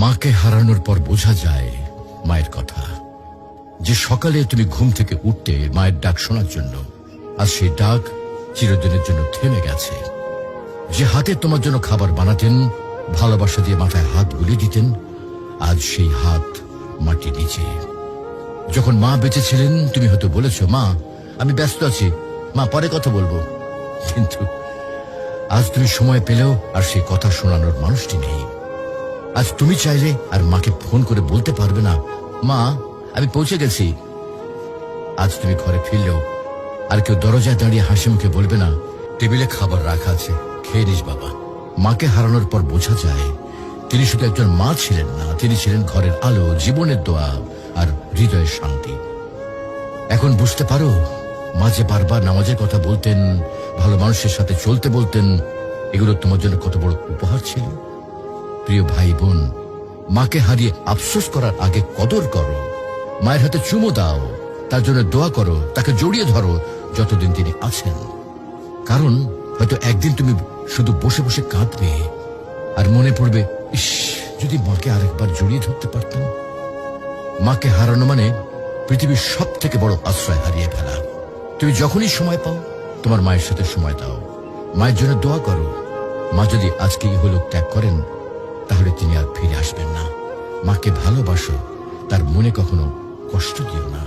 মাকে হারানোর পর বোঝা যায় মায়ের কথা। যে সকালে তুমি ঘুম থেকে উঠতে মায়ের ডাক শোনার জন্য, আর সেই ডাক চিরদিনের জন্য থেমে গেছে। যে হাতে তোমার জন্য খাবার বানাতেন, ভালোবাসা দিয়ে মাথায় হাত বুলিয়ে দিতেন, আজ সেই হাত মাটি নিচে। যখন মা বেঁচে ছিলেন তুমি হয়তো বলেছ, মা আমি ব্যস্ত আছি, মা পরে কথা বলবো। কিন্তু আজ তুমি সময় পেলেও আর সেই কথা শোনানোর মানুষটি নেই। আজ তুমি চাইলে আর মাকে ফোন করে বলতে পারবে না, মা আমি পৌঁছে গেছি। আজ তুমি ঘরে ফিরলেও আর কেউ দরজায় দাঁড়িয়ে হাসি মুখে বলবে না, টেবিলে খাবার রাখা আছে, খেয়ে নিস বাবা। মাকে হারানোর পর বোঝা যায় তিনি শুধু একজন মা ছিলেন না, তিনি ছিলেন ঘরের আলো, জীবনের দোয়া আর হৃদয়ের শান্তি। এখন বুঝতে পারো মা যে বারবার নামাজের কথা বলতেন, ভালো মানুষের সাথে চলতে বলতেন, এগুলো তোমার জন্য কত বড় উপহার ছিল। প্রিয় ভাই বোন, মাকে হারিয়ে আফসোস করার আগে কদর করো। মায়ের হাতে চুমো দাও, তার জন্য দোয়া করো, তাকে জড়িয়ে ধরো যতদিন তিনি আছেন। কারণ হয়তো একদিন তুমি শুধু বসে বসে কাঁদবে আর মনে পড়বে, ইস যদি মাকে আরেকবার জড়িয়ে ধরতে পারতাম। মাকে হারানো মানে পৃথিবীর সব থেকে বড় আশ্রয় হারিয়ে ফেলা। তুমি যখনই সময় পাও তোমার মায়ের সাথে সময় দাও, মায়ের জন্য দোয়া করো। মা যদি আজকে ইহলোক ত্যাগ করেন তাহলে তিনি আর ফিরে আসবেন না। মাকে ভালোবাসো, তার মনে কখনো কষ্ট দিও না।